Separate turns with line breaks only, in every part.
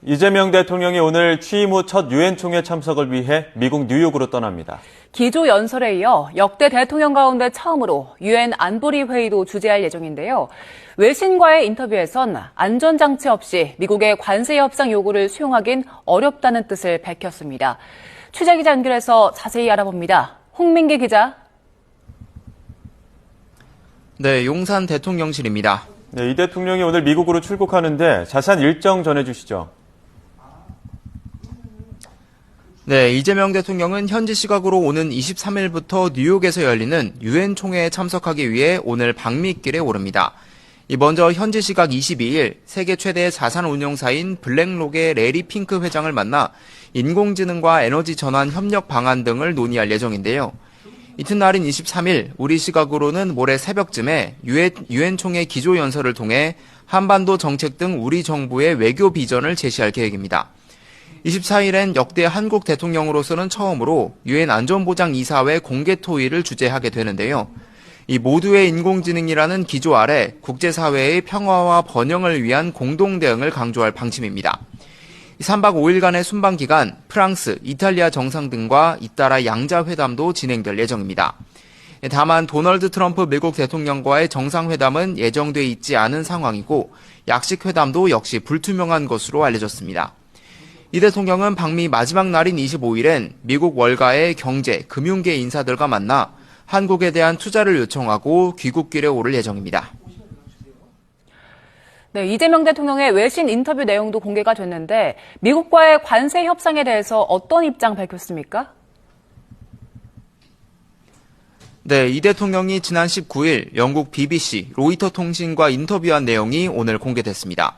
이재명 대통령이 오늘 취임 후 첫 유엔 총회 참석을 위해 미국 뉴욕으로 떠납니다.
기조 연설에 이어 역대 대통령 가운데 처음으로 유엔 안보리 회의도 주재할 예정인데요. 외신과의 인터뷰에선 안전장치 없이 미국의 관세 협상 요구를 수용하긴 어렵다는 뜻을 밝혔습니다. 취재 기자 연결해서 자세히 알아봅니다. 홍민기 기자.
네, 용산 대통령실입니다.
네, 이 대통령이 오늘 미국으로 출국하는데 자세한 일정 전해주시죠.
네, 이재명 대통령은 현지 시각으로 오는 23일부터 뉴욕에서 열리는 유엔 총회에 참석하기 위해 오늘 방미길에 오릅니다. 먼저 현지 시각 22일 세계 최대 자산 운용사인 블랙록의 레리 핑크 회장을 만나 인공지능과 에너지 전환 협력 방안 등을 논의할 예정인데요. 이튿날인 23일 우리 시각으로는 모레 새벽쯤에 유엔 총회 기조 연설을 통해 한반도 정책 등 우리 정부의 외교 비전을 제시할 계획입니다. 24일엔 역대 한국 대통령으로서는 처음으로 유엔 안전보장이사회 공개 토의를 주재하게 되는데요. 이 모두의 인공지능이라는 기조 아래 국제사회의 평화와 번영을 위한 공동 대응을 강조할 방침입니다. 3박 5일간의 순방 기간 프랑스, 이탈리아 정상 등과 잇따라 양자회담도 진행될 예정입니다. 다만 도널드 트럼프 미국 대통령과의 정상회담은 예정돼 있지 않은 상황이고 약식회담도 역시 불투명한 것으로 알려졌습니다. 이 대통령은 방미 마지막 날인 25일엔 미국 월가의 경제, 금융계 인사들과 만나 한국에 대한 투자를 요청하고 귀국길에 오를 예정입니다.
네, 이재명 대통령의 외신 인터뷰 내용도 공개가 됐는데 미국과의 관세 협상에 대해서 어떤 입장 밝혔습니까?
네, 이 대통령이 지난 19일 영국 BBC, 로이터 통신과 인터뷰한 내용이 오늘 공개됐습니다.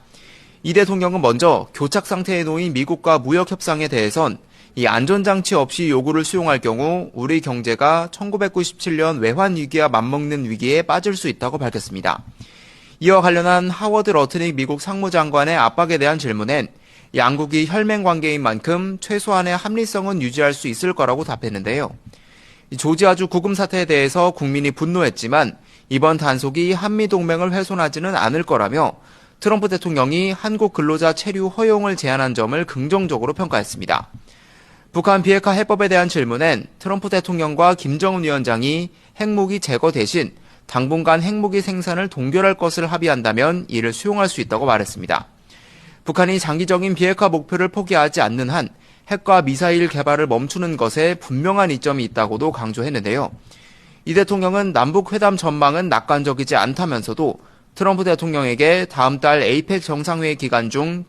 이 대통령은 먼저 교착 상태에 놓인 미국과 무역 협상에 대해선 이 안전장치 없이 요구를 수용할 경우 우리 경제가 1997년 외환 위기와 맞먹는 위기에 빠질 수 있다고 밝혔습니다. 이와 관련한 하워드 러트닉 미국 상무장관의 압박에 대한 질문엔 양국이 혈맹 관계인 만큼 최소한의 합리성은 유지할 수 있을 거라고 답했는데요. 조지아주 구금 사태에 대해서 국민이 분노했지만 이번 단속이 한미동맹을 훼손하지는 않을 거라며 트럼프 대통령이 한국 근로자 체류 허용을 제한한 점을 긍정적으로 평가했습니다. 북한 비핵화 해법에 대한 질문엔 트럼프 대통령과 김정은 위원장이 핵무기 제거 대신 당분간 핵무기 생산을 동결할 것을 합의한다면 이를 수용할 수 있다고 말했습니다. 북한이 장기적인 비핵화 목표를 포기하지 않는 한 핵과 미사일 개발을 멈추는 것에 분명한 이점이 있다고도 강조했는데요. 이 대통령은 남북 회담 전망은 낙관적이지 않다면서도 트럼프 대통령에게 다음 달 에이펙 정상회의 기간 중